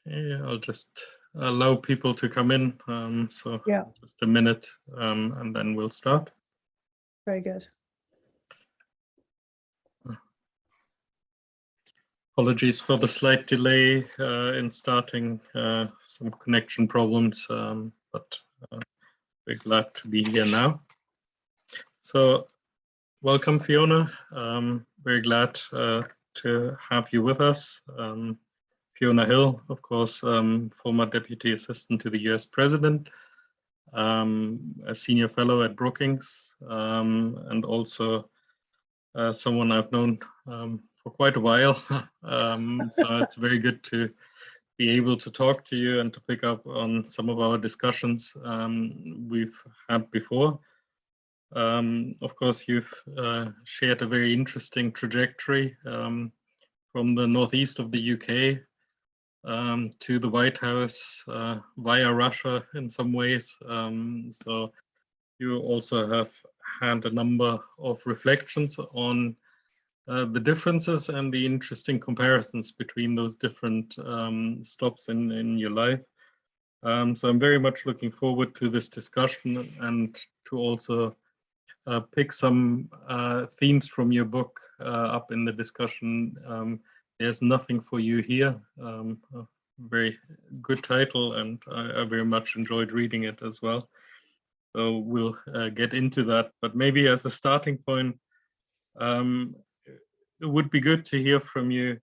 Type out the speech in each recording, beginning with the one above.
Yeah, I'll just allow people to come in. So Yeah, just a minute, and then we'll start. very good. Apologies for the slight delay in starting, some connection problems, but we're glad to be here now. So welcome, Fiona. Very glad to have you with us. Fiona Hill, of course, former Deputy Assistant to the US President, a Senior Fellow at Brookings, and also someone I've known for quite a while. So it's very good to be able to talk to you and to pick up on some of our discussions we've had before. Of course, you've shared a very interesting trajectory from the northeast of the UK to the White House via Russia in some ways. So you also have had a number of reflections on the differences and the interesting comparisons between those different stops in your life. So I'm very much looking forward to this discussion and to also pick some themes from your book up in the discussion. There's Nothing for You Here. A very good title, and I very much enjoyed reading it as well. So we'll get into that. But maybe as a starting point, it would be good to hear from you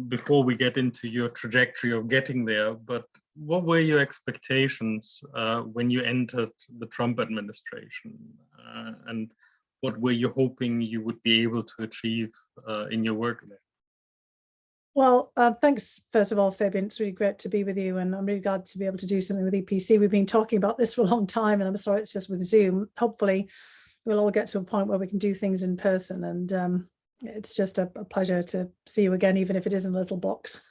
before we get into your trajectory of getting there. But what were your expectations when you entered the Trump administration? And what were you hoping you would be able to achieve in your work there? Well, thanks, first of all, Fabian. It's really great to be with you, and I'm really glad to be able to do something with EPC. We've been talking about this for a long time, and I'm sorry it's just with Zoom. Hopefully, we'll all get to a point where we can do things in person, and it's just a pleasure to see you again, even if it is in a little box.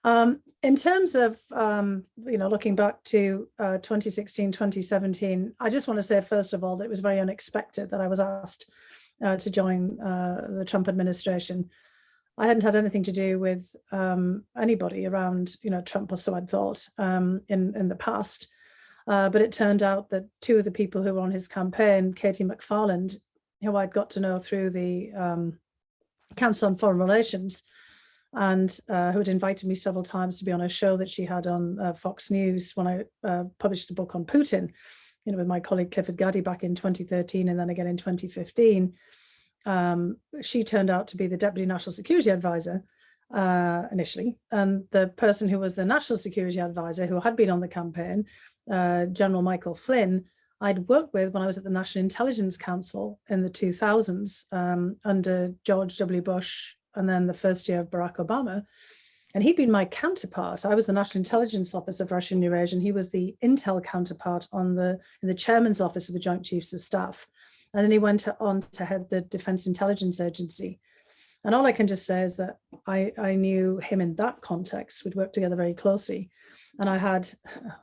In terms of, looking back to 2016, 2017, I just want to say, first of all, that it was very unexpected that I was asked to join the Trump administration. I hadn't had anything to do with anybody around, Trump, or so I'd thought in the past. But it turned out that two of the people who were on his campaign, Katie McFarland, who I'd got to know through the Council on Foreign Relations, and who had invited me several times to be on a show that she had on Fox News when I published a book on Putin, with my colleague Clifford Gaddy back in 2013 and then again in 2015. She turned out to be the Deputy National Security Advisor initially, and the person who was the National Security Advisor, who had been on the campaign, General Michael Flynn, I'd worked with when I was at the National Intelligence Council in the 2000s under George W. Bush, and then the first year of Barack Obama. And he'd been my counterpart. I was the National Intelligence Office of Russia and Eurasia, and he was the intel counterpart in the Chairman's Office of the Joint Chiefs of Staff. And then he went on to head the Defense Intelligence Agency. And all I can just say is that I knew him in that context. We'd worked together very closely. And I had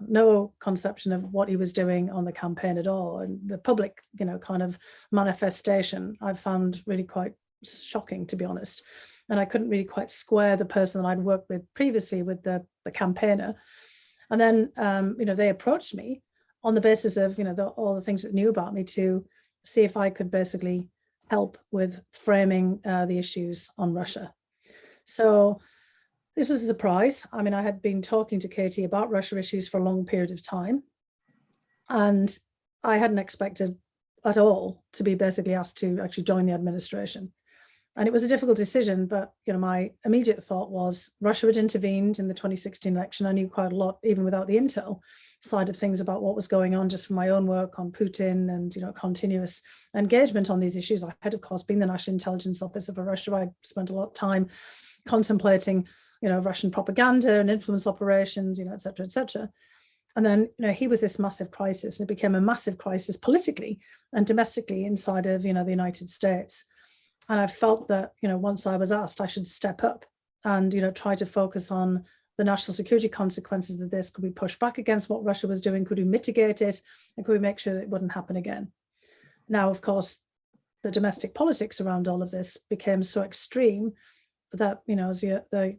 no conception of what he was doing on the campaign at all. And the public, kind of manifestation, I found really quite shocking, to be honest. And I couldn't really quite square the person that I'd worked with previously with the campaigner. And then, they approached me on the basis of, all the things that they knew about me to see if I could basically help with framing the issues on Russia. So this was a surprise. I mean, I had been talking to Katie about Russia issues for a long period of time, and I hadn't expected at all to be basically asked to actually join the administration. And it was a difficult decision, but my immediate thought was Russia had intervened in the 2016 election. I knew quite a lot, even without the intel side of things, about what was going on just from my own work on Putin and continuous engagement on these issues. I had, of course, been the National Intelligence Officer for Russia. I spent a lot of time contemplating, Russian propaganda and influence operations, et cetera, et cetera. And then, he was this massive crisis, and it became a massive crisis politically and domestically inside of, the United States. And I felt that, once I was asked, I should step up and, try to focus on the national security consequences of this. Could we push back against what Russia was doing? Could we mitigate it? And could we make sure that it wouldn't happen again? Now, of course, the domestic politics around all of this became so extreme that, as the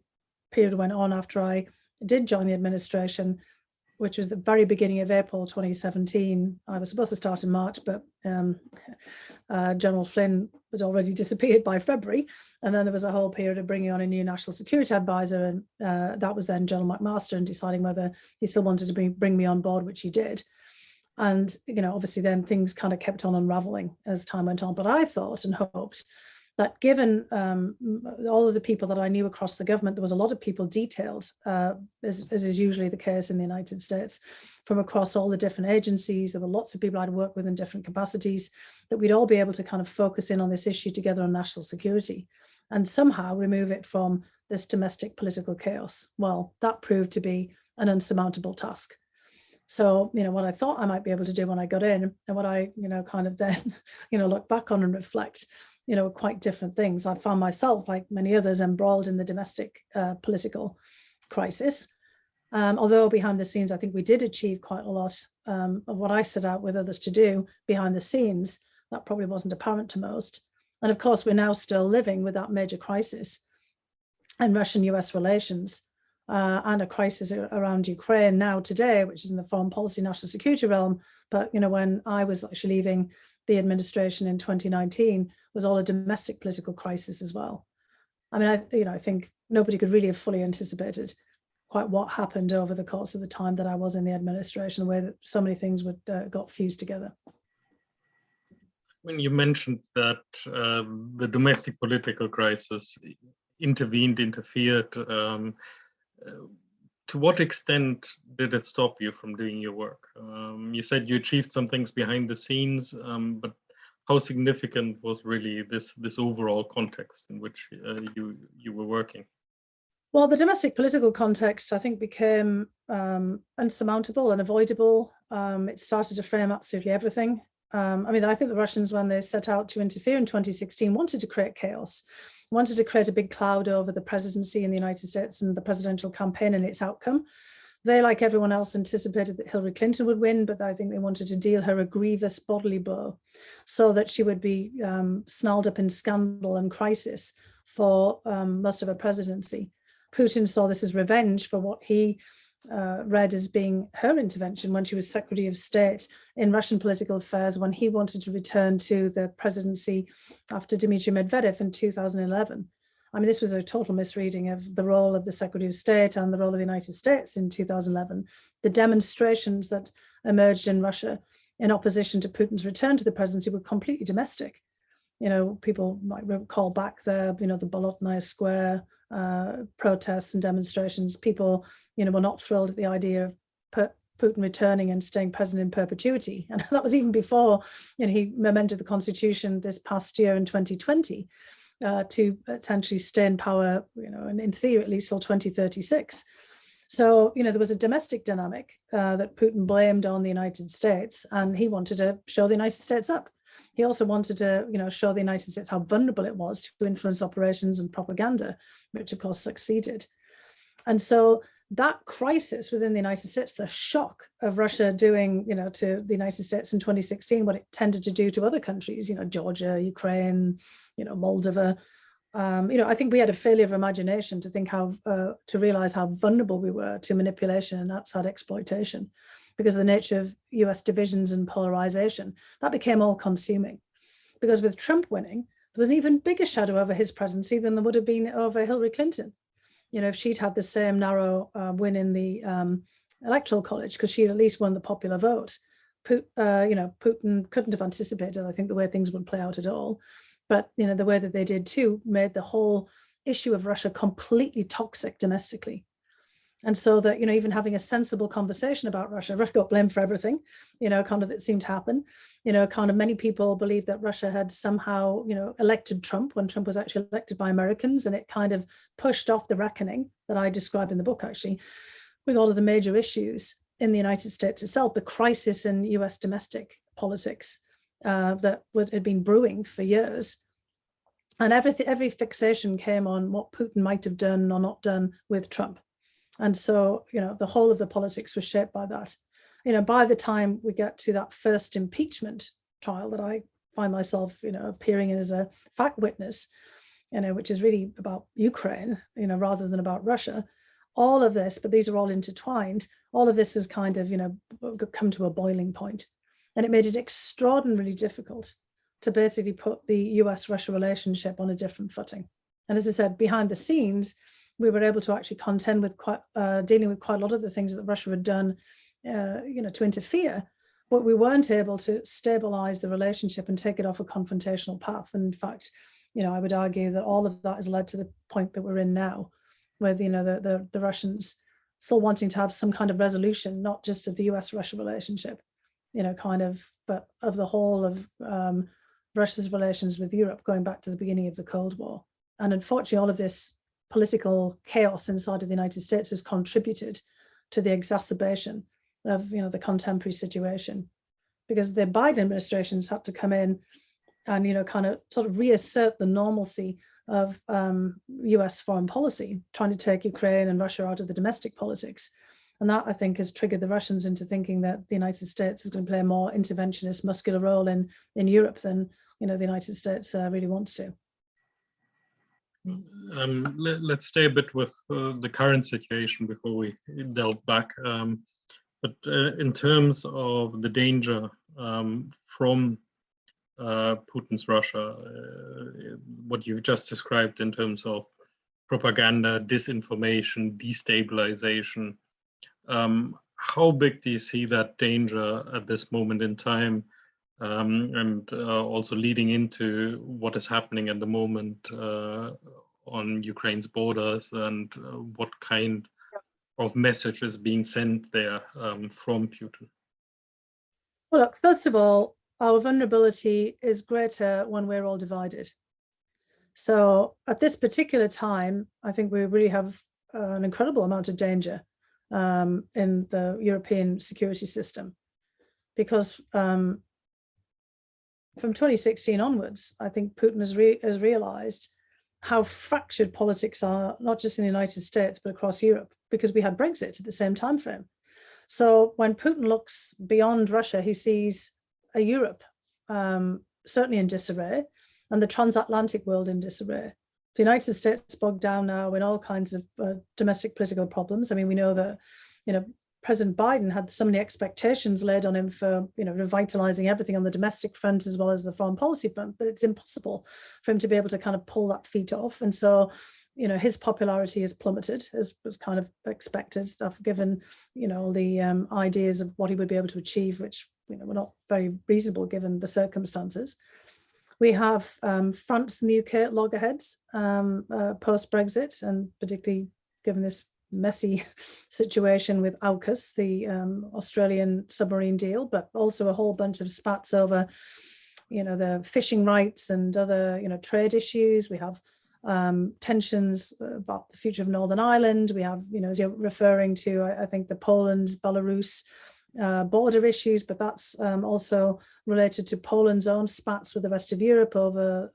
period went on after I did join the administration, which was the very beginning of April 2017. I was supposed to start in March, but General Flynn had already disappeared by February. And then there was a whole period of bringing on a new national security advisor. And that was then General McMaster, and deciding whether he still wanted to bring me on board, which he did. And, obviously then things kind of kept on unraveling as time went on. But I thought and hoped that given all of the people that I knew across the government, there was a lot of people detailed, as is usually the case in the United States, from across all the different agencies. There were lots of people I'd worked with in different capacities, that we'd all be able to kind of focus in on this issue together on national security and somehow remove it from this domestic political chaos. Well, that proved to be an unsurmountable task. So, what I thought I might be able to do when I got in, and what I, kind of then, look back on and reflect, quite different things. I found myself, like many others, embroiled in the domestic political crisis. Although behind the scenes, I think we did achieve quite a lot of what I set out with others to do behind the scenes. That probably wasn't apparent to most. And of course, we're now still living with that major crisis and Russian-US relations. And a crisis around Ukraine now today, which is in the foreign policy, national security realm. But, when I was actually leaving the administration in 2019, was all a domestic political crisis as well. I mean, I think nobody could really have fully anticipated quite what happened over the course of the time that I was in the administration, the way that so many things got fused together. When you mentioned that the domestic political crisis interfered, to what extent did it stop you from doing your work? You said you achieved some things behind the scenes, but how significant was really this overall context in which you were working? Well, the domestic political context, I think, became unsurmountable, unavoidable. It started to frame absolutely everything. I think the Russians, when they set out to interfere in 2016, wanted to create chaos, wanted to create a big cloud over the presidency in the United States and the presidential campaign and its outcome. They, like everyone else, anticipated that Hillary Clinton would win, but I think they wanted to deal her a grievous bodily blow so that she would be snarled up in scandal and crisis for most of her presidency. Putin saw this as revenge for what he read as being her intervention when she was Secretary of State in Russian political affairs, when he wanted to return to the presidency after Dmitry Medvedev in 2011. I mean, this was a total misreading of the role of the Secretary of State and the role of the United States in 2011. The demonstrations that emerged in Russia in opposition to Putin's return to the presidency were completely domestic. People might recall back the Bolotnaya Square protests and demonstrations. People, were not thrilled at the idea of Putin returning and staying president in perpetuity. And that was even before, he amended the constitution this past year in 2020 to essentially stay in power, and in theory, at least till 2036. So, there was a domestic dynamic that Putin blamed on the United States, and he wanted to show the United States up. He also wanted to, show the United States how vulnerable it was to influence operations and propaganda, which of course succeeded. And so that crisis within the United States, the shock of Russia doing, to the United States in 2016, what it tended to do to other countries, Georgia, Ukraine, Moldova. I think we had a failure of imagination to think to realize how vulnerable we were to manipulation and outside exploitation, because of the nature of US divisions and polarization. That became all consuming, because with Trump winning, there was an even bigger shadow over his presidency than there would have been over Hillary Clinton. If she'd had the same narrow win in the electoral college, because she'd at least won the popular vote. Putin couldn't have anticipated, I think, the way things would play out at all. But, the way that they did too made the whole issue of Russia completely toxic domestically. And so that, even having a sensible conversation about Russia got blamed for everything, kind of that seemed to happen. Kind of many people believed that Russia had somehow, elected Trump when Trump was actually elected by Americans. And it kind of pushed off the reckoning that I described in the book, actually, with all of the major issues in the United States itself, the crisis in US domestic politics that had been brewing for years. And every fixation came on what Putin might have done or not done with Trump. And so, the whole of the politics was shaped by that. By the time we get to that first impeachment trial that I find myself, appearing as a fact witness, which is really about Ukraine, rather than about Russia. All of this, but these are all intertwined. All of this has kind of, come to a boiling point. And it made it extraordinarily difficult to basically put the US-Russia relationship on a different footing. And as I said, behind the scenes, we were able to actually contend with dealing with quite a lot of the things that Russia had done, to interfere, but we weren't able to stabilize the relationship and take it off a confrontational path. And in fact, I would argue that all of that has led to the point that we're in now, with the Russians still wanting to have some kind of resolution, not just of the US-Russia relationship, but of the whole of Russia's relations with Europe, going back to the beginning of the Cold War. And unfortunately, all of this political chaos inside of the United States has contributed to the exacerbation of the contemporary situation, because the Biden administration's had to come in and kind of sort of reassert the normalcy of US foreign policy, trying to take Ukraine and Russia out of the domestic politics. And that, I think, has triggered the Russians into thinking that the United States is going to play a more interventionist, muscular role in Europe than the United States really wants to. Let's stay a bit with the current situation before we delve back. But in terms of the danger from Putin's Russia, what you've just described in terms of propaganda, disinformation, destabilization, how big do you see that danger at this moment in time, and also leading into what is happening at the moment on Ukraine's borders, and what kind of message is being sent there from Putin? Well, look, first of all, our vulnerability is greater when we're all divided. So at this particular time, I think we really have an incredible amount of danger in the European security system, because from 2016 onwards, I think Putin has realized how fractured politics are, not just in the United States, but across Europe, because we had Brexit at the same time frame. So when Putin looks beyond Russia, he sees a Europe certainly in disarray, and the transatlantic world in disarray. The United States bogged down now in all kinds of domestic political problems. I mean, we know that, President Biden had so many expectations laid on him for, revitalizing everything on the domestic front as well as the foreign policy front, that it's impossible for him to be able to kind of pull that feat off. And so, his popularity has plummeted, as was kind of expected, given, all the ideas of what he would be able to achieve, which, were not very reasonable given the circumstances. We have France and the UK at loggerheads post-Brexit, and particularly given this messy situation with AUKUS, the Australian submarine deal, but also a whole bunch of spats over, the fishing rights and other, trade issues. We have tensions about the future of Northern Ireland. We have, as you're referring to, I think the Poland-Belarus border issues, but that's also related to Poland's own spats with the rest of Europe over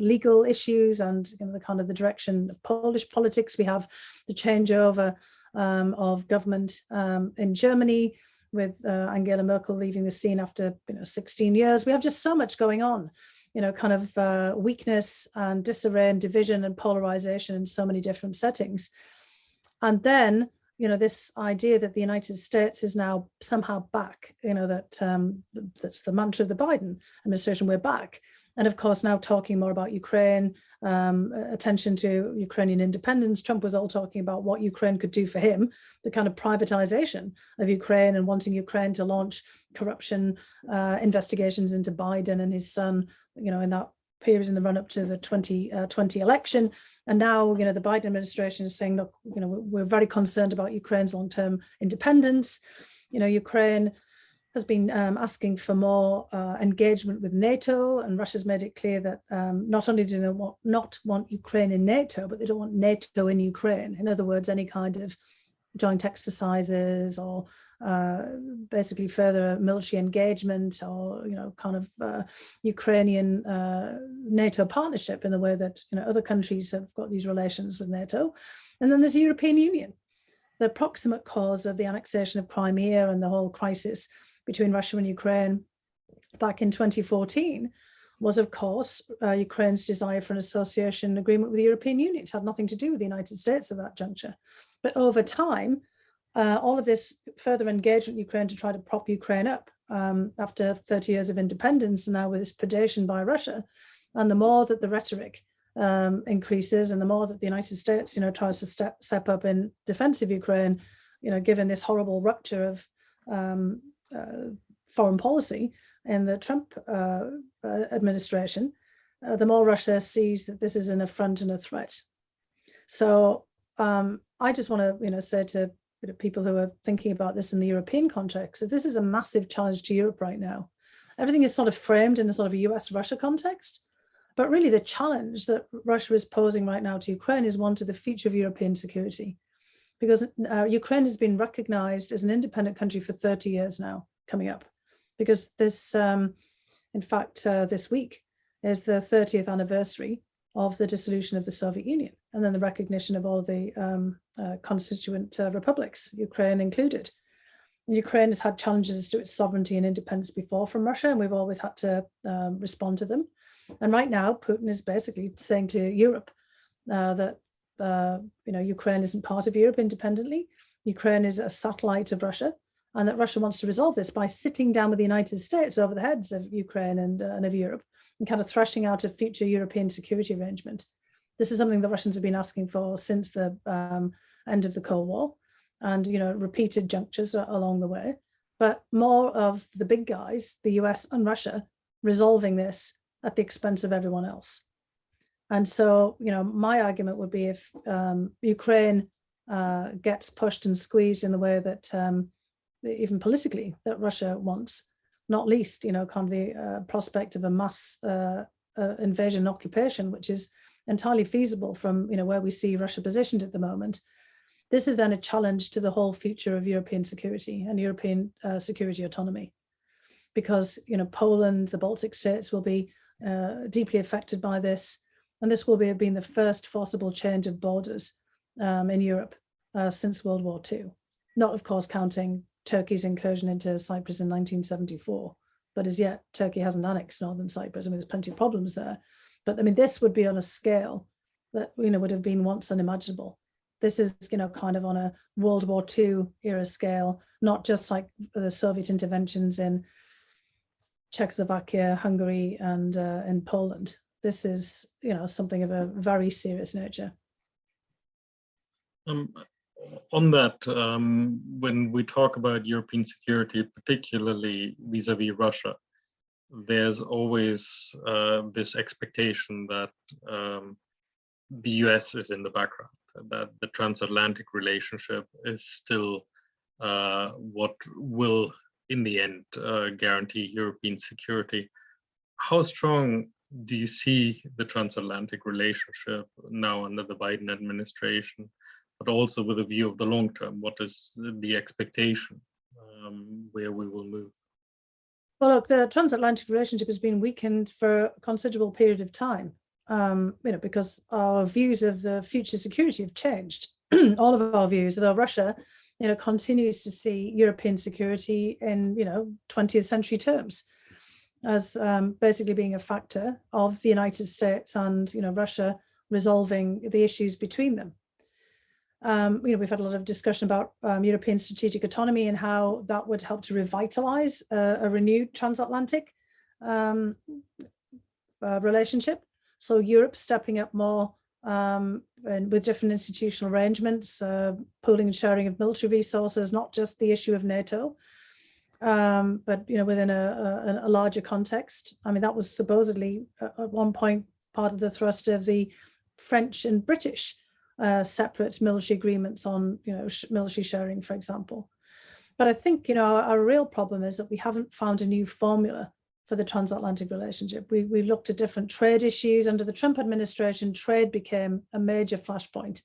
legal issues and the kind of the direction of Polish politics. We have the changeover of government in Germany, with Angela Merkel leaving the scene after 16 years. We have just so much going on, kind of weakness and disarray and division and polarization in so many different settings. And then this idea that the United States is now somehow back, that's the mantra of the Biden administration, we're back. And of course, now talking more about Ukraine, attention to Ukrainian independence. Trump was all talking about what Ukraine could do for him, the kind of privatization of Ukraine, and wanting Ukraine to launch corruption investigations into Biden and his son, in that period in the run up to the 2020 election. And now, the Biden administration is saying, look, we're very concerned about Ukraine's long-term independence. Ukraine has been asking for more engagement with NATO, and Russia's made it clear that not only do they not want Ukraine in NATO, but they don't want NATO in Ukraine. In other words, any kind of joint exercises or basically further military engagement, or kind of Ukrainian NATO partnership in the way that other countries have got these relations with NATO. And then there's the European Union, the proximate cause of the annexation of Crimea and the whole crisis between Russia and Ukraine back in 2014 was, of course, Ukraine's desire for an association agreement with the European Union. It had nothing to do with the United States at that juncture. But over time, all of this further engagement with Ukraine to try to prop Ukraine up after 30 years of independence, and now with this predation by Russia, and the more that the rhetoric increases, and the more that the United States, tries to step up in defense of Ukraine, given this horrible rupture of foreign policy in the Trump administration, the more Russia sees that this is an affront and a threat. So I just want to, say to people who are thinking about this in the European context, that this is a massive challenge to Europe right now. Everything is sort of framed in a sort of a US-Russia context, but really the challenge that Russia is posing right now to Ukraine is one to the future of European security, because Ukraine has been recognized as an independent country for 30 years now coming up, because this, in fact, this week is the 30th anniversary of the dissolution of the Soviet Union, and then the recognition of all the constituent republics, Ukraine included. Ukraine has had challenges to its sovereignty and independence before from Russia, and we've always had to respond to them. And right now, Putin is basically saying to Europe that Ukraine isn't part of Europe independently. Ukraine is a satellite of Russia, and that Russia wants to resolve this by sitting down with the United States over the heads of Ukraine and of Europe, and kind of thrashing out a future European security arrangement. This is something the Russians have been asking for since the end of the Cold War, and repeated junctures along the way. But more of the big guys, the US and Russia, resolving this at the expense of everyone else. And so, my argument would be if Ukraine gets pushed and squeezed in the way that even politically that Russia wants, not least, kind of the prospect of a mass invasion and occupation, which is entirely feasible from, where we see Russia positioned at the moment. This is then a challenge to the whole future of European security and European security autonomy, because, Poland, the Baltic states will be deeply affected by this. And this will have been the first forcible change of borders in Europe since World War II. Not, of course, counting Turkey's incursion into Cyprus in 1974, but as yet, Turkey hasn't annexed northern Cyprus. There's plenty of problems there. But this would be on a scale that, would have been once unimaginable. This is, kind of on a World War II era scale, not just like the Soviet interventions in Czechoslovakia, Hungary, and in Poland. This is, something of a very serious nature. On that, when we talk about European security, particularly vis-a-vis Russia, there's always this expectation that the US is in the background, that the transatlantic relationship is still what will, in the end, guarantee European security. How strong do you see the transatlantic relationship now under the Biden administration, but also with a view of the long term? What is the expectation where we will move? Well, look, the transatlantic relationship has been weakened for a considerable period of time, because our views of the future security have changed. All of our views, although Russia, continues to see European security in, 20th century terms as basically being a factor of the United States and, Russia resolving the issues between them. We've had a lot of discussion about European strategic autonomy and how that would help to revitalize a renewed transatlantic relationship. So Europe stepping up more and with different institutional arrangements, pooling and sharing of military resources, not just the issue of NATO, but within a larger context. That was supposedly at one point part of the thrust of the French and British separate military agreements on military sharing, for example. But I think our real problem is that we haven't found a new formula for the transatlantic relationship. We looked at different trade issues. Under the Trump administration, trade became a major flashpoint.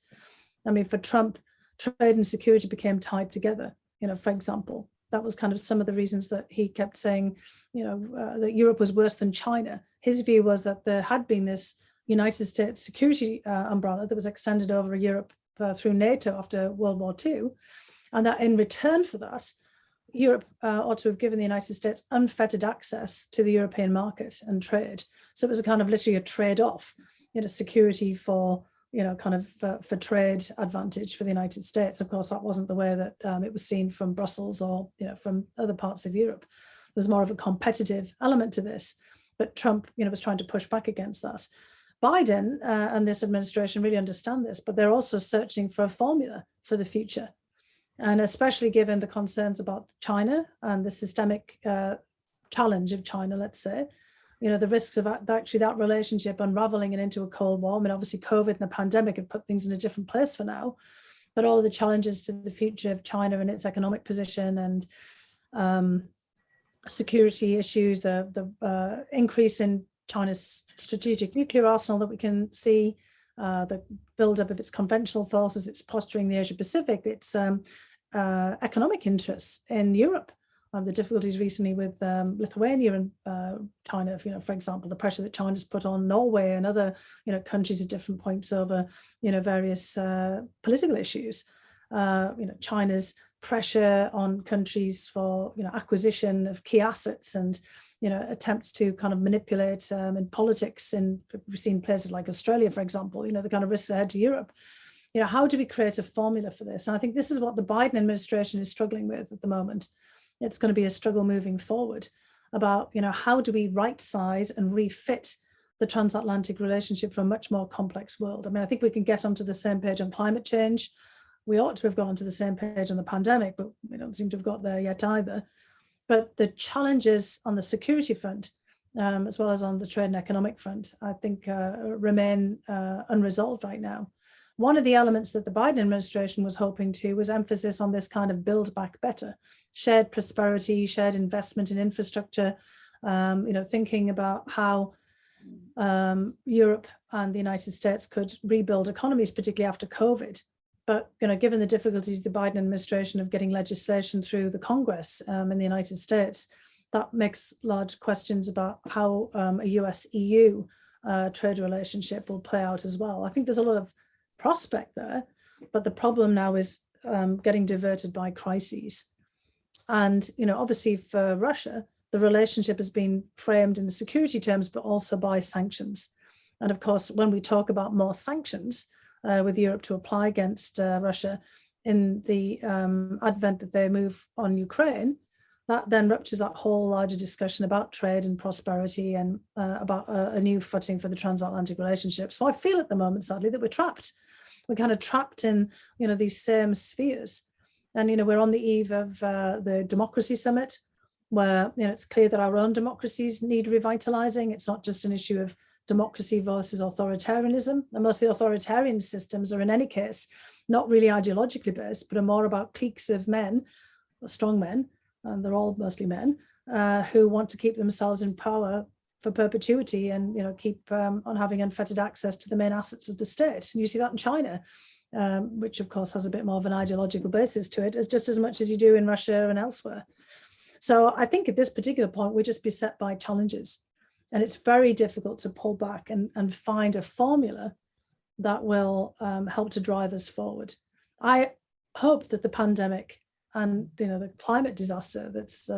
For Trump, trade and security became tied together. For example, that was kind of some of the reasons that he kept saying, that Europe was worse than China. His view was that there had been this United States security umbrella that was extended over Europe through NATO after World War II, and that in return for that, Europe ought to have given the United States unfettered access to the European market and trade. So it was a kind of literally a trade-off, security for, kind of for trade advantage for the United States. Of course, that wasn't the way that it was seen from Brussels or, from other parts of Europe. There was more of a competitive element to this, but Trump, was trying to push back against that. Biden and this administration really understand this, but they're also searching for a formula for the future. And especially given the concerns about China and the systemic challenge of China, let's say, the risks of actually that relationship unraveling and into a Cold War. I mean, obviously COVID and the pandemic have put things in a different place for now, but all of the challenges to the future of China and its economic position and security issues, the increase in China's strategic nuclear arsenal that we can see, the buildup of its conventional forces, its posturing in the Asia Pacific, its economic interests in Europe, the difficulties recently with Lithuania and China, for example, the pressure that China's put on Norway and other, countries at different points over, various political issues. China's pressure on countries for, acquisition of key assets and, attempts to kind of manipulate in politics. And we've seen places like Australia, for example, the kind of risks ahead to Europe. How do we create a formula for this? And I think this is what the Biden administration is struggling with at the moment. It's going to be a struggle moving forward about, how do we right size and refit the transatlantic relationship for a much more complex world? I mean, I think we can get onto the same page on climate change. We ought to have got onto the same page on the pandemic, but we don't seem to have got there yet either. But the challenges on the security front, as well as on the trade and economic front, I think remain unresolved right now. One of the elements that the Biden administration was hoping to was emphasis on this kind of build back better, shared prosperity, shared investment in infrastructure, thinking about how Europe and the United States could rebuild economies, particularly after COVID. But, given the difficulties of the Biden administration of getting legislation through the Congress in the United States, that makes large questions about how a US-EU trade relationship will play out as well. I think there's a lot of prospect there, but the problem now is getting diverted by crises. And, obviously for Russia, the relationship has been framed in the security terms, but also by sanctions. And of course, when we talk about more sanctions with Europe to apply against Russia in the advent that they move on Ukraine, that then ruptures that whole larger discussion about trade and prosperity and about a new footing for the transatlantic relationship. So I feel at the moment, sadly, that we're trapped. We're kind of trapped in, these same spheres. And, we're on the eve of the democracy summit, where, it's clear that our own democracies need revitalizing. It's not just an issue of democracy versus authoritarianism. And most of the authoritarian systems are, in any case, not really ideologically based, but are more about cliques of men, strong men, and they're all mostly men, who want to keep themselves in power for perpetuity and, keep on having unfettered access to the main assets of the state. And you see that in China, which of course has a bit more of an ideological basis to it, just as much as you do in Russia and elsewhere. So I think at this particular point, we're just beset by challenges. And it's very difficult to pull back and find a formula that will help to drive us forward. I hope that the pandemic and the climate disaster that's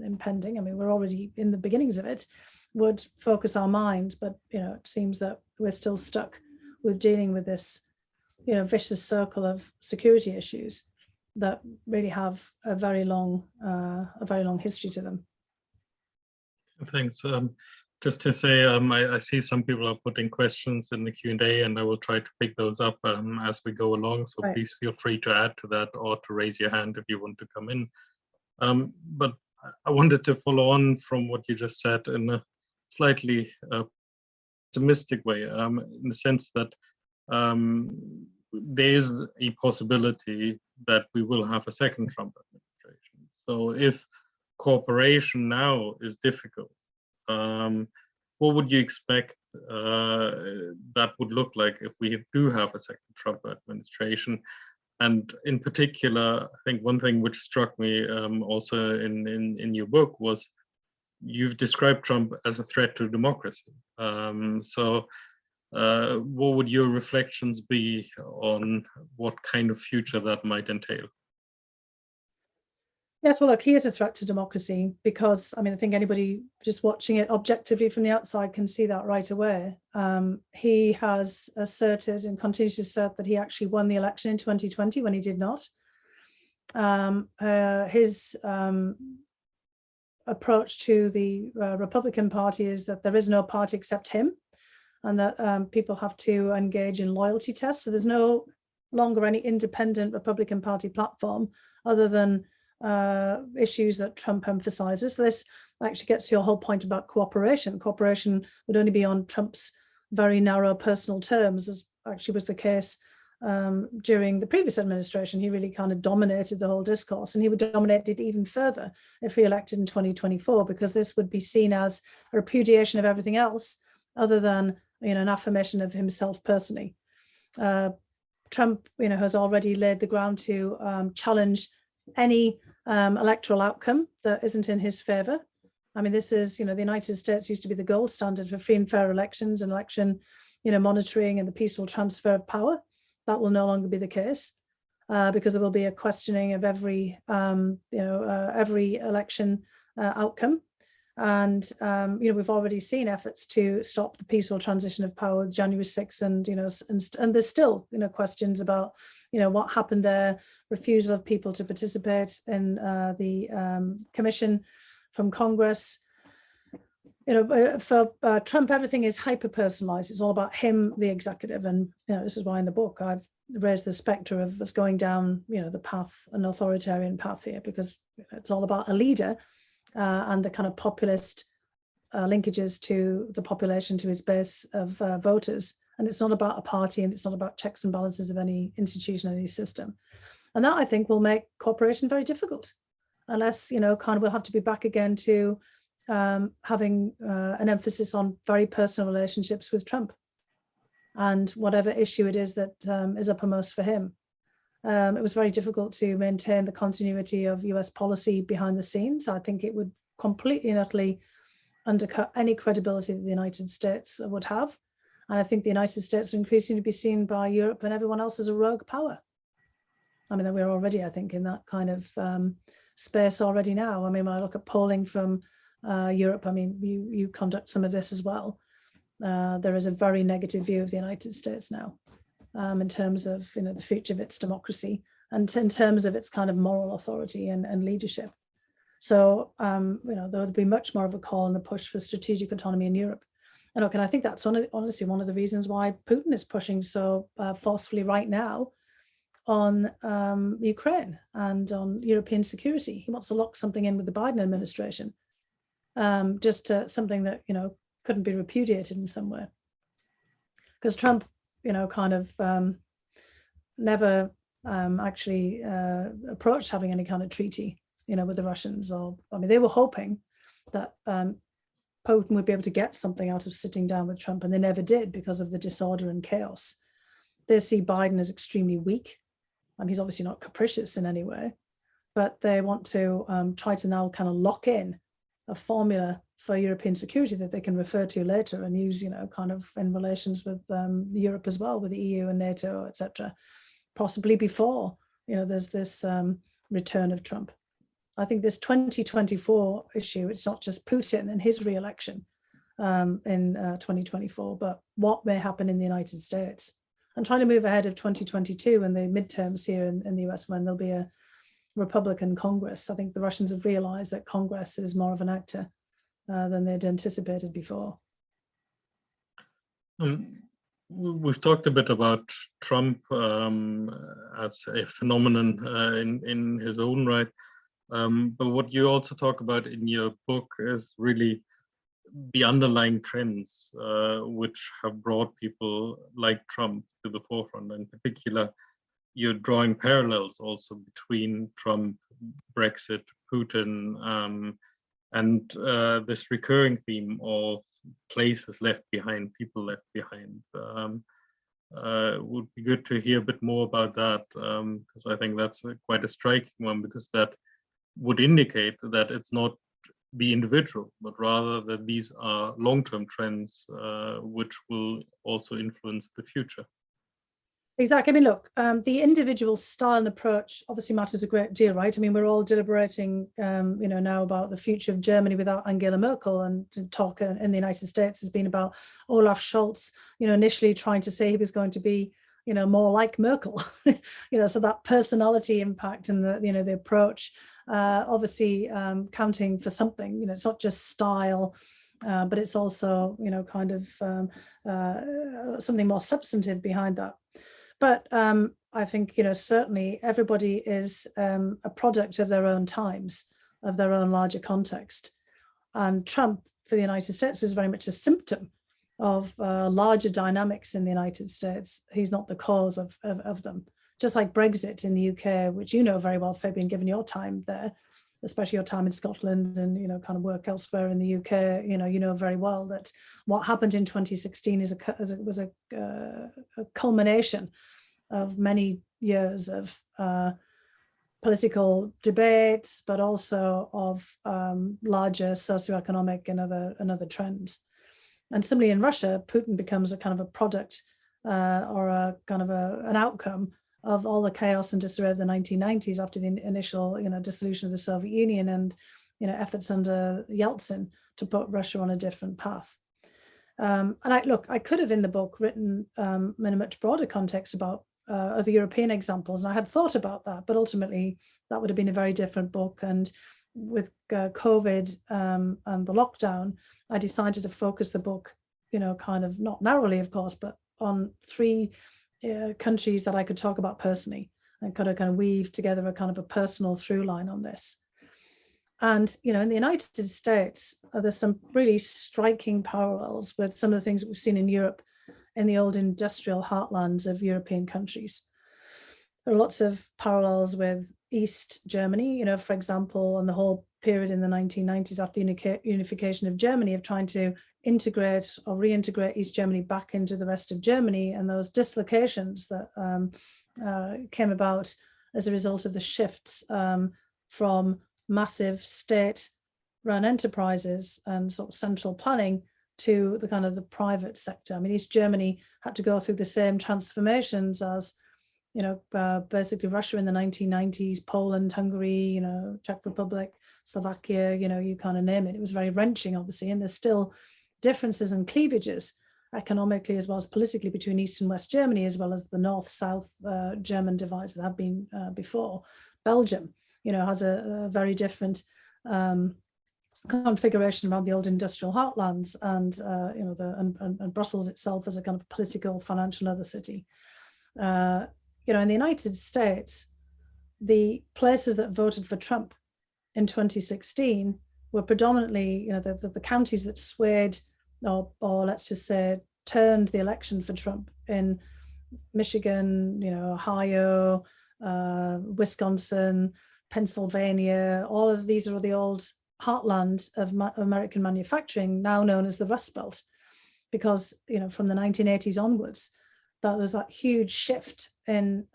impending, I mean, we're already in the beginnings of it, would focus our minds, but it seems that we're still stuck with dealing with this vicious circle of security issues that really have a very long history to them. Thanks. Just to say, I see some people are putting questions in the Q&A, and I will try to pick those up as we go along. So right. Please feel free to add to that or to raise your hand if you want to come in. But I wanted to follow on from what you just said in a slightly optimistic way, in the sense that there is a possibility that we will have a second Trump administration. So if cooperation now is difficult, what would you expect that would look like if we do have a second Trump administration? And in particular, I think one thing which struck me also in your book was you've described Trump as a threat to democracy. So what would your reflections be on what kind of future that might entail? Yes, well, look, he is a threat to democracy because, I mean, I think anybody just watching it objectively from the outside can see that right away. He has asserted and continues to assert that he actually won the election in 2020 when he did not. His approach to the Republican Party is that there is no party except him, and that people have to engage in loyalty tests. So there's no longer any independent Republican Party platform other than issues that Trump emphasizes. So this actually gets to your whole point about cooperation. Cooperation would only be on Trump's very narrow personal terms, as actually was the case during the previous administration. He really kind of dominated the whole discourse, and he would dominate it even further if re-elected in 2024, because this would be seen as a repudiation of everything else other than, you know, an affirmation of himself personally. Trump, you know, has already laid the ground to challenge any electoral outcome that isn't in his favor. I mean, this is, you know, the United States used to be the gold standard for free and fair elections and election, you know, monitoring and the peaceful transfer of power. That will no longer be the case because there will be a questioning of every, every election outcome. And, you know, we've already seen efforts to stop the peaceful transition of power January 6th. And, you know, and there's still, you know, questions about, you know, what happened there, refusal of people to participate in the commission from Congress. You know, for Trump, everything is hyper-personalized. It's all about him, the executive. And, you know, this is why in the book I've raised the specter of us going down, you know, the path, an authoritarian path here, because it's all about a leader and the kind of populist linkages to the population, to his base of voters. And it's not about a party, and it's not about checks and balances of any institution, any system. And that, I think, will make cooperation very difficult, unless, you know, kind of we'll have to be back again to having an emphasis on very personal relationships with Trump and whatever issue it is that is uppermost for him. It was very difficult to maintain the continuity of US policy behind the scenes. I think it would completely and utterly undercut any credibility that the United States would have. And I think the United States will increasingly be seen by Europe and everyone else as a rogue power. I mean, we're already, I think, in that kind of space already now. I mean, when I look at polling from Europe, I mean, you conduct some of this as well. There is a very negative view of the United States now in terms of, you know, the future of its democracy and in terms of its kind of moral authority and leadership. So, you know, there would be much more of a call and a push for strategic autonomy in Europe. And look, and I think that's honestly one of the reasons why Putin is pushing so forcefully right now on Ukraine and on European security. He wants to lock something in with the Biden administration, just something that, you know, couldn't be repudiated in some way. Because Trump, you know, kind of never actually approached having any kind of treaty, you know, with the Russians. Or, I mean, they were hoping that Putin would be able to get something out of sitting down with Trump, and they never did because of the disorder and chaos. They see Biden as extremely weak. He's obviously not capricious in any way, but they want to try to now kind of lock in a formula for European security that they can refer to later and use, you know, kind of in relations with Europe as well, with the EU and NATO, etc. Possibly before, you know, there's this return of Trump. I think this 2024 issue, it's not just Putin and his re-election in 2024, but what may happen in the United States. And trying to move ahead of 2022 and the midterms here in the US, when there'll be a Republican Congress. I think the Russians have realized that Congress is more of an actor than they'd anticipated before. We've talked a bit about Trump as a phenomenon in his own right. But what you also talk about in your book is really the underlying trends which have brought people like Trump to the forefront. In particular, you're drawing parallels also between Trump, Brexit, Putin, and this recurring theme of places left behind, people left behind. Would be good to hear a bit more about that, because I think that's quite a striking one, because that would indicate that it's not the individual, but rather that these are long-term trends which will also influence the future. Exactly. I mean, look, the individual style and approach obviously matters a great deal, right? I mean, we're all deliberating, now about the future of Germany without Angela Merkel, and talk in the United States has been about Olaf Scholz, initially trying to say he was going to be, more like Merkel, so that personality impact and the approach, obviously counting for something. It's not just style. But it's also, kind of something more substantive behind that. But I think, certainly everybody is a product of their own times, of their own larger context. And Trump for the United States is very much a symptom of larger dynamics in the United States. He's not the cause of them. Just like Brexit in the UK, which you know very well, Fabian, given your time there, especially your time in Scotland and, kind of work elsewhere in the UK, you know very well that what happened in 2016 was a culmination of many years of political debates, but also of larger socioeconomic and other trends. And similarly in Russia, Putin becomes a kind of a product or a kind of an outcome of all the chaos and disarray of the 1990s after the initial, dissolution of the Soviet Union and, efforts under Yeltsin to put Russia on a different path. And I could have in the book written in a much broader context about other European examples, and I had thought about that, but ultimately that would have been a very different book. And with COVID and the lockdown, I decided to focus the book, kind of not narrowly, of course, but on three countries that I could talk about personally, and kind of weave together a kind of a personal through line on this. And, in the United States, there's some really striking parallels with some of the things that we've seen in Europe in the old industrial heartlands of European countries. There are lots of parallels with East Germany, for example, and the whole period in the 1990s after unification of Germany of trying to integrate or reintegrate East Germany back into the rest of Germany, and those dislocations that came about as a result of the shifts from massive state-run enterprises and sort of central planning to the kind of the private sector. I mean, East Germany had to go through the same transformations as, basically Russia in the 1990s, Poland, Hungary, Czech Republic, Slovakia, you kind of name it. It was very wrenching, obviously, and there's still differences and cleavages economically as well as politically between East and West Germany, as well as the North-South German divides that have been before. Belgium, has a very different configuration around the old industrial heartlands, and and Brussels itself as a kind of political, financial, other city. In the United States, the places that voted for Trump in 2016 were predominantly, the counties that swayed or let's just say turned the election for Trump in Michigan, Ohio, Wisconsin, Pennsylvania. All of these are the old heartland of American manufacturing, now known as the Rust Belt, because from the 1980s onwards, that was that huge shift in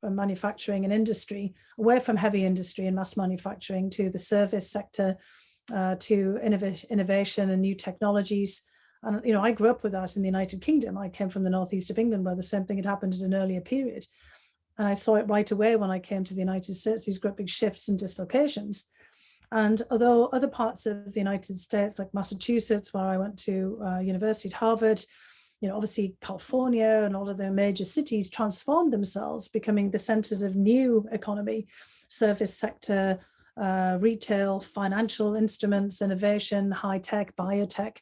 manufacturing and industry away from heavy industry and mass manufacturing to the service sector, to innovation and new technologies. And I grew up with that in the United Kingdom. I came from the northeast of England, where the same thing had happened at an earlier period, and I saw it right away when I came to the United States. These great big shifts and dislocations. And although other parts of the United States, like Massachusetts, where I went to university at Harvard, obviously California and all of the major cities transformed themselves, becoming the centers of new economy, service sector, retail, financial instruments, innovation, high tech, biotech.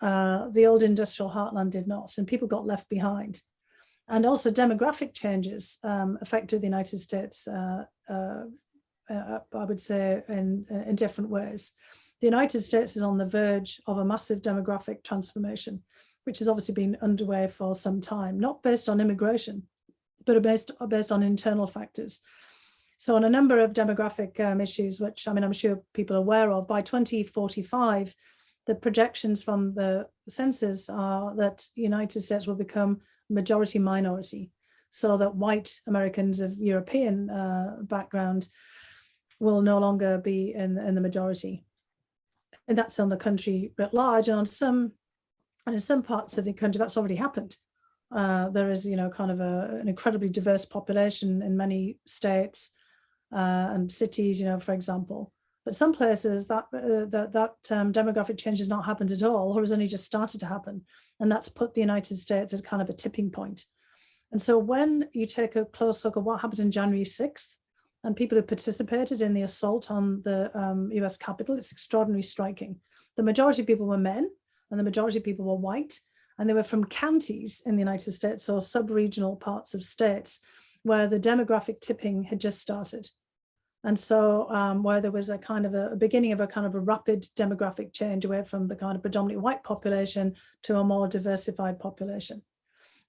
The old industrial heartland did not, and people got left behind. And also demographic changes affected the United States, I would say, in different ways. The United States is on the verge of a massive demographic transformation, which has obviously been underway for some time, not based on immigration, but based on internal factors. So on a number of demographic issues, which I'm sure people are aware of, by 2045, the projections from the census are that the United States will become majority minority, so that white Americans of European background will no longer be in the majority. And that's on the country at large, and in some parts of the country that's already happened. There is, kind of an incredibly diverse population in many states and cities, for example. But some places that demographic change has not happened at all, or has only just started to happen. And that's put the United States at kind of a tipping point. And so when you take a close look at what happened on January 6th, and people who participated in the assault on the US Capitol, it's extraordinarily striking. The majority of people were men, and the majority of people were white, and they were from counties in the United States, or sub-regional parts of states, where the demographic tipping had just started. And so where there was a kind of a beginning of a kind of a rapid demographic change away from the kind of predominantly white population to a more diversified population.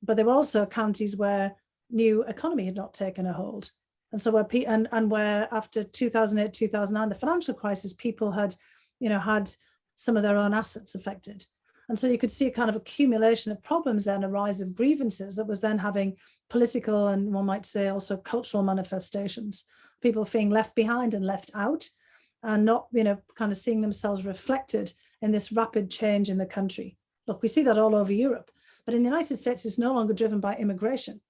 But there were also counties where new economy had not taken a hold. And so where after 2008, 2009, the financial crisis, people had, had some of their own assets affected. And so you could see a kind of accumulation of problems and a rise of grievances that was then having political and, one might say, also cultural manifestations. People feeling left behind and left out, and not, kind of seeing themselves reflected in this rapid change in the country. Look, we see that all over Europe, but in the United States, it's no longer driven by immigration.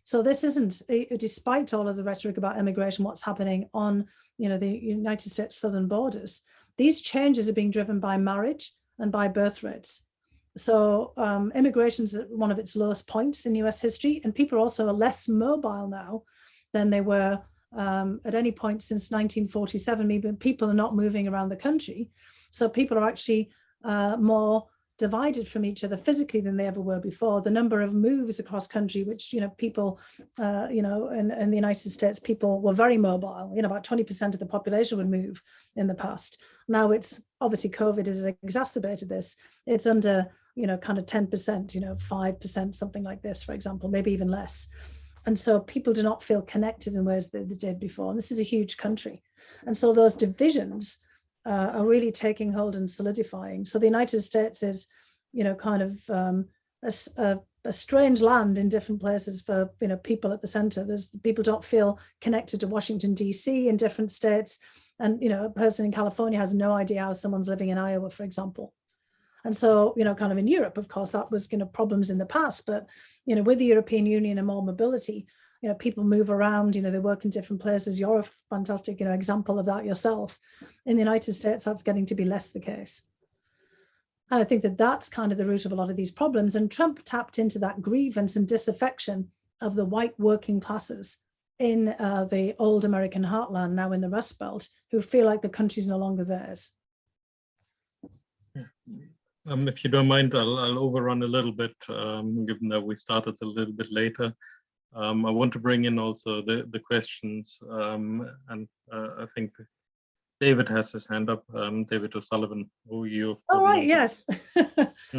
So this isn't, despite all of the rhetoric about immigration, what's happening on, the United States southern borders. These changes are being driven by marriage and by birth rates. So immigration is at one of its lowest points in US history, and people are also less mobile now than they were at any point since 1947. Maybe people are not moving around the country. So people are actually more divided from each other physically than they ever were before. The number of moves across country, which, people, in the United States, people were very mobile. About 20% of the population would move in the past. Now it's obviously COVID has exacerbated this. It's under, kind of 10%, 5%, something like this, for example, maybe even less. And so people do not feel connected in ways that they did before. And this is a huge country. And so those divisions are really taking hold and solidifying. So the United States is, kind of a strange land in different places for, people at the center. People don't feel connected to Washington, DC in different states. And, a person in California has no idea how someone's living in Iowa, for example. And so, kind of in Europe, of course, that was, problems in the past. But, with the European Union and more mobility, people move around, they work in different places. You're a fantastic, example of that yourself. In the United States, that's getting to be less the case. And I think that that's kind of the root of a lot of these problems. And Trump tapped into that grievance and disaffection of the white working classes in the old American heartland, now in the Rust Belt, who feel like the country's no longer theirs. If you don't mind, I'll overrun a little bit, given that we started a little bit later. I want to bring in also the questions, and I think David has his hand up. David O'Sullivan, who you. Oh, right, yes.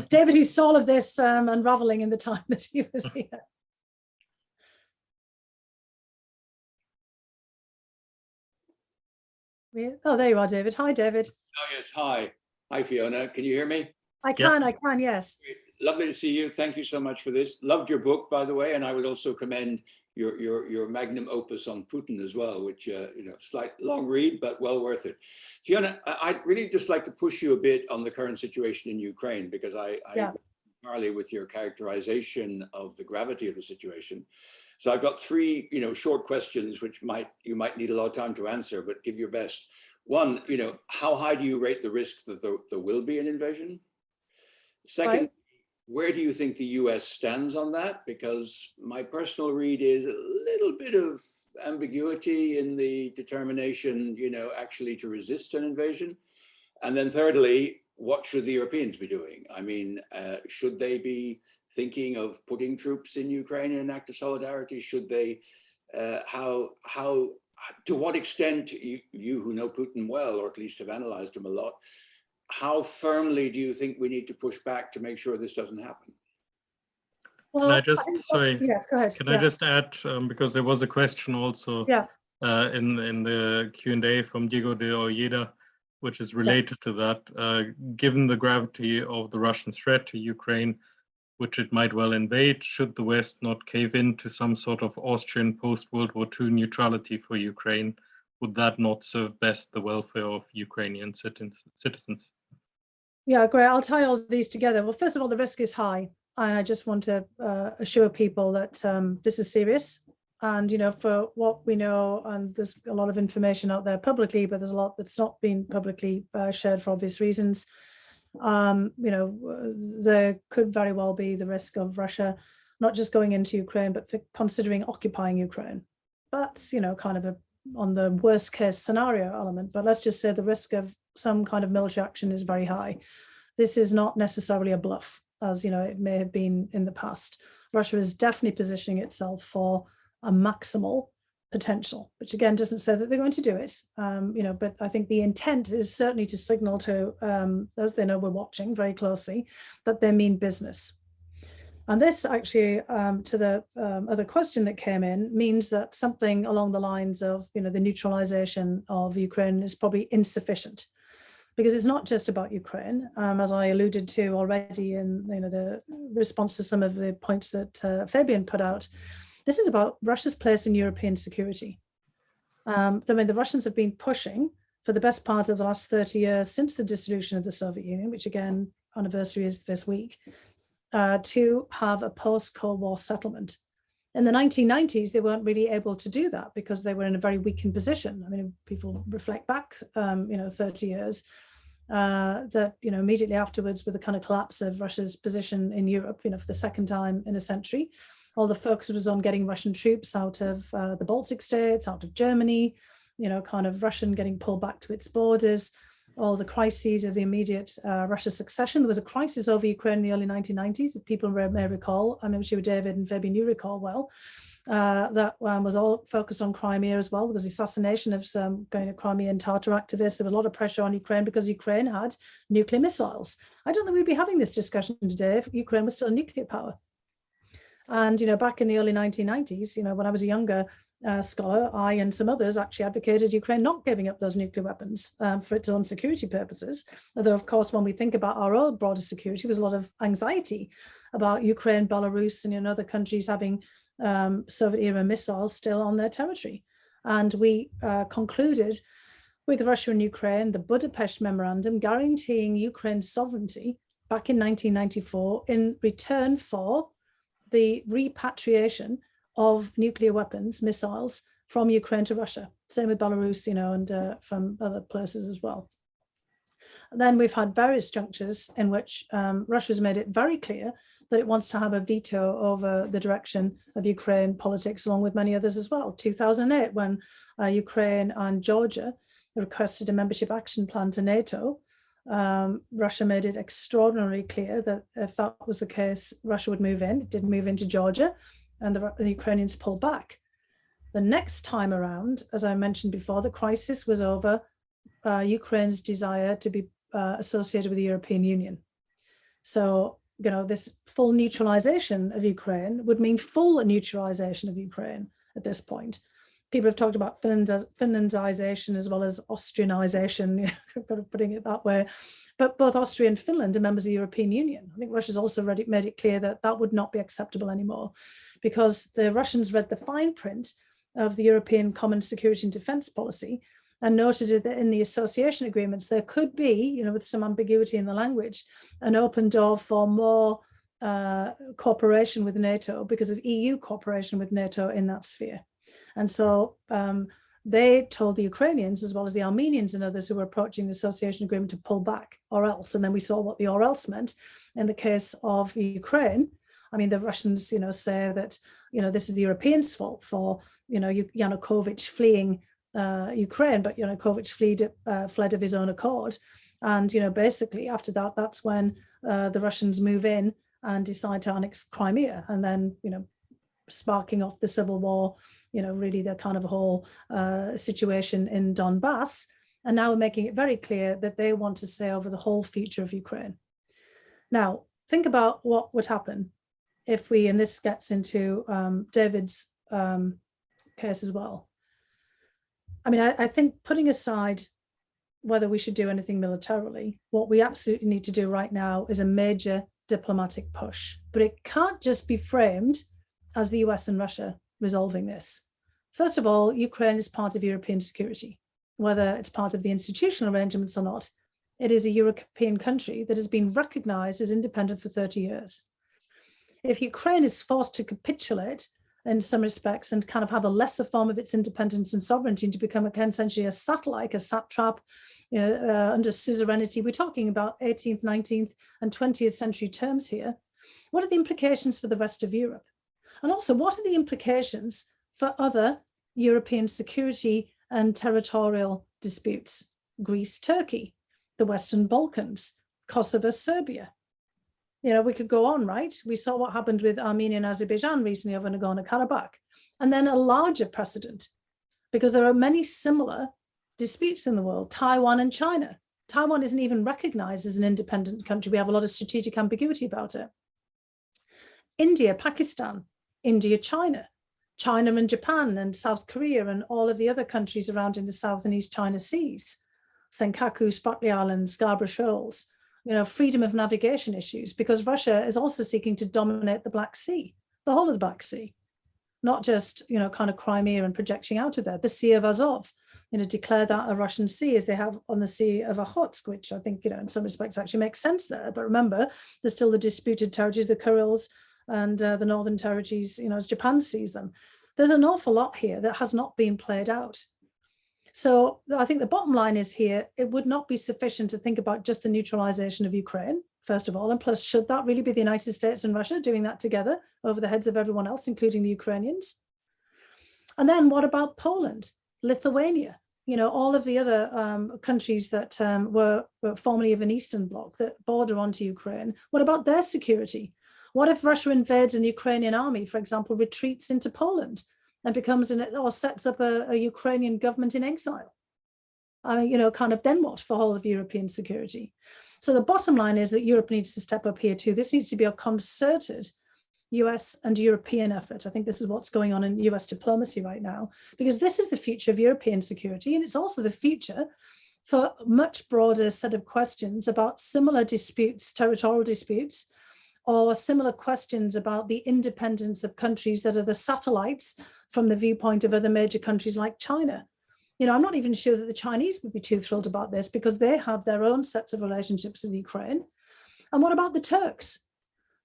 David, who saw all of this unraveling in the time that he was here. Oh, there you are, David. Hi, David. Oh, yes, hi. Hi, Fiona. Can you hear me? I can, yes. Lovely to see you. Thank you so much for this. Loved your book, by the way, and I would also commend your magnum opus on Putin as well, which slight long read, but well worth it. Fiona, I'd really just like to push you a bit on the current situation in Ukraine, because I entirely with your characterization of the gravity of the situation. So I've got three, short questions, which you might need a lot of time to answer, but give your best. One, how high do you rate the risk that there will be an invasion? Second, right. Where do you think the US stands on that? Because my personal read is a little bit of ambiguity in the determination, actually to resist an invasion. And then thirdly, what should the Europeans be doing? I mean, should they be thinking of putting troops in Ukraine in an act of solidarity? Should they, to what extent, you who know Putin well, or at least have analyzed him a lot, how firmly do you think we need to push back to make sure this doesn't happen? Well, can I just, sorry, yeah, go ahead. Can I just add, because there was a question also in the Q&A from Diego de Ojeda, which is related to that. Given the gravity of the Russian threat to Ukraine, which it might well invade, should the West not cave in to some sort of Austrian post-World War II neutrality for Ukraine? Would that not serve best the welfare of Ukrainian citizens? Yeah, great. I'll tie all these together. Well, first of all, the risk is high. And I just want to assure people that this is serious. And, you know, for what we know, and there's a lot of information out there publicly, but there's a lot that's not been publicly shared for obvious reasons. You know, there could very well be the risk of Russia not just going into Ukraine, but considering occupying Ukraine. That's, you know, kind of on the worst case scenario element. But let's just say the risk of some kind of military action is very high. This is not necessarily a bluff, as, you know, it may have been in the past. Russia is definitely positioning itself for a maximal potential, which again doesn't say that they're going to do it, you know, but I think the intent is certainly to signal to, as they know we're watching very closely, that they mean business. And this actually, to the other question that came in, means that something along the lines of, you know, the neutralization of Ukraine is probably insufficient, because it's not just about Ukraine, as I alluded to already in, you know, the response to some of the points that Fabian put out. This is about Russia's place in European security. I mean, the Russians have been pushing for the best part of the last 30 years since the dissolution of the Soviet Union, which again, anniversary is this week, to have a post-Cold War settlement. In the 1990s, they weren't really able to do that because they were in a very weakened position. I mean, if people reflect back, you know, 30 years, that, you know, immediately afterwards with the kind of collapse of Russia's position in Europe, you know, for the second time in a century, all the focus was on getting Russian troops out of the Baltic states, out of Germany, you know, kind of Russian getting pulled back to its borders, all the crises of the immediate Russia succession. There was a crisis over Ukraine in the early 1990s, if people may recall. I'm sure David and Fabian, you recall well. That was all focused on Crimea as well. There was the assassination of some going to Crimean Tatar activists. There was a lot of pressure on Ukraine because Ukraine had nuclear missiles. I don't think we'd be having this discussion today if Ukraine was still a nuclear power. And, you know, back in the early 1990s, you know, when I was a younger scholar, I and some others actually advocated Ukraine not giving up those nuclear weapons for its own security purposes. Although, of course, when we think about our own broader security, there was a lot of anxiety about Ukraine, Belarus, and, you know, other countries having Soviet-era missiles still on their territory. And we concluded with Russia and Ukraine the Budapest Memorandum guaranteeing Ukraine's sovereignty back in 1994 in return for the repatriation of nuclear weapons, missiles, from Ukraine to Russia. Same with Belarus, you know, and from other places as well. And then we've had various junctures in which Russia's made it very clear that it wants to have a veto over the direction of Ukraine politics, along with many others as well. 2008, when Ukraine and Georgia requested a membership action plan to NATO, Russia made it extraordinarily clear that if that was the case, Russia would move in. It did move into Georgia, and the Ukrainians pulled back. The next time around, as I mentioned before, the crisis was over Ukraine's desire to be associated with the European Union. So, you know, this full neutralization of Ukraine would mean full neutralization of Ukraine at this point. People have talked about Finlandization as well as Austrianization, you know, kind of putting it that way. But both Austria and Finland are members of the European Union. I think Russia's also made it clear that that would not be acceptable anymore, because the Russians read the fine print of the European Common Security and Defence Policy and noted that in the association agreements, there could be, you know, with some ambiguity in the language, an open door for more cooperation with NATO because of EU cooperation with NATO in that sphere. And so they told the Ukrainians, as well as the Armenians and others who were approaching the association agreement, to pull back or else. And then we saw what the or else meant in the case of Ukraine. I mean, the Russians, you know, say that, you know, this is the Europeans' fault for, you know, Yanukovych fleeing Ukraine, but Yanukovych fled of his own accord. And, you know, basically after that, that's when the Russians move in and decide to annex Crimea, and then, you know, sparking off the civil war, you know, really the kind of whole situation in Donbass, and now making it very clear that they want to say over the whole future of Ukraine. Now, think about what would happen if we, and this gets into David's case as well. I mean, I think putting aside whether we should do anything militarily, what we absolutely need to do right now is a major diplomatic push, but it can't just be framed as the US and Russia resolving this. First of all, Ukraine is part of European security, whether it's part of the institutional arrangements or not. It is a European country that has been recognized as independent for 30 years. if Ukraine is forced to capitulate in some respects and kind of have a lesser form of its independence and sovereignty, to become essentially a satellite, a satrap, under suzerainty, we're talking about 18th, 19th and 20th century terms here. What are the implications for the rest of Europe? And also, what are the implications for other European security and territorial disputes? Greece, Turkey, the Western Balkans, Kosovo, Serbia. We could go on, right? We saw what happened with Armenia and Azerbaijan recently over Nagorno-Karabakh. And then a larger precedent, because there are many similar disputes in the world, Taiwan and China. Taiwan isn't even recognized as an independent country. We have a lot of strategic ambiguity about it. India, Pakistan, India, China, China and Japan and South Korea and all of the other countries around in the South and East China Seas, Senkaku, Spratly Islands, Scarborough Shoals, freedom of navigation issues, because Russia is also seeking to dominate the Black Sea, the whole of the Black Sea, not just, kind of Crimea and projecting out of there. The Sea of Azov, declare that a Russian sea, as they have on the Sea of Okhotsk, which I think, in some respects actually makes sense there. But remember, there's still the disputed territories, the Kurils and the Northern Territories, as Japan sees them. There's an awful lot here that has not been played out. So I think the bottom line is here, it would not be sufficient to think about just the neutralization of Ukraine, first of all. And plus, should that really be the United States and Russia doing that together over the heads of everyone else, including the Ukrainians? And then what about Poland, Lithuania, all of the other countries that were formerly of an Eastern Bloc that border onto Ukraine? What about their security? What if Russia invades and the Ukrainian army, for example, retreats into Poland and becomes or sets up a Ukrainian government in exile? Kind of then what for whole of European security? So the bottom line is that Europe needs to step up here too. This needs to be a concerted US and European effort. I think this is what's going on in US diplomacy right now, because this is the future of European security, and it's also the future for a much broader set of questions about similar disputes, territorial disputes, or similar questions about the independence of countries that are the satellites from the viewpoint of other major countries like China. I'm not even sure that the Chinese would be too thrilled about this, because they have their own sets of relationships with Ukraine. And what about the Turks?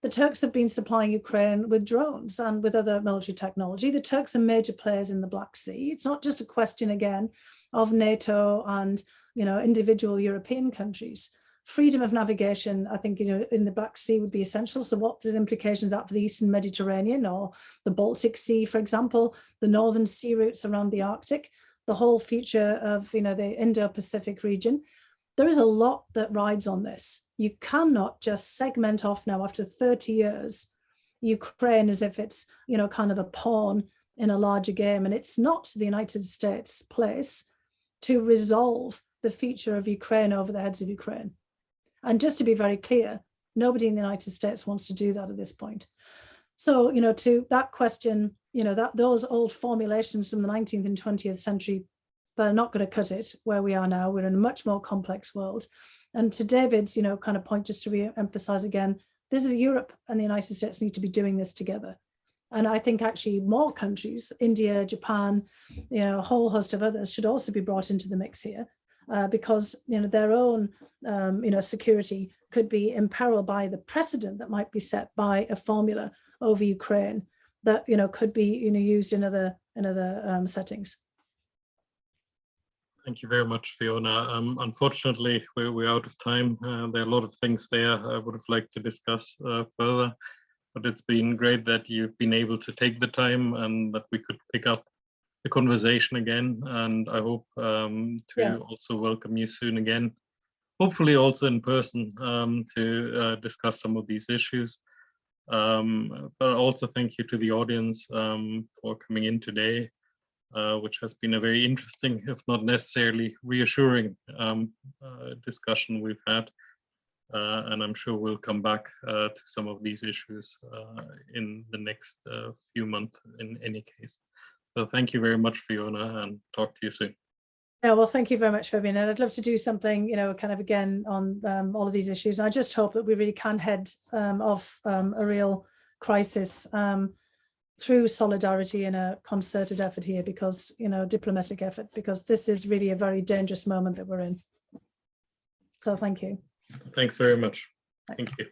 The Turks have been supplying Ukraine with drones and with other military technology. The Turks are major players in the Black Sea. It's not just a question, again, of NATO and individual European countries. Freedom of navigation, I think, in the Black Sea would be essential. So what are the implications of that for the Eastern Mediterranean or the Baltic Sea, for example, the northern sea routes around the Arctic, the whole future of, the Indo-Pacific region? There is a lot that rides on this. You cannot just segment off now after 30 years, Ukraine as if it's, kind of a pawn in a larger game. And it's not the United States' place to resolve the future of Ukraine over the heads of Ukraine. And just to be very clear, nobody in the United States wants to do that at this point. So, to that question, those old formulations from the 19th and 20th century, they're not going to cut it where we are now. We're in a much more complex world. And to David's, kind of point, just to re-emphasize again, this is Europe and the United States need to be doing this together. And I think actually more countries, India, Japan, a whole host of others should also be brought into the mix here. Because their own security could be imperiled by the precedent that might be set by a formula over Ukraine that could be used in other settings. Thank you very much, Fiona. Unfortunately, we're out of time. There are a lot of things there I would have liked to discuss further, but it's been great that you've been able to take the time and that we could pick up the conversation again. And I hope to also welcome you soon again, hopefully also in person, to discuss some of these issues. But also thank you to the audience for coming in today, which has been a very interesting, if not necessarily reassuring, discussion we've had. And I'm sure we'll come back to some of these issues in the next few months in any case. So thank you very much, Fiona, and talk to you soon. Yeah, well, thank you very much, Fabian. And I'd love to do something, kind of again on all of these issues. And I just hope that we really can head off a real crisis through solidarity and a concerted effort here, because, diplomatic effort, because this is really a very dangerous moment that we're in. So thank you. Thanks very much. Thank you.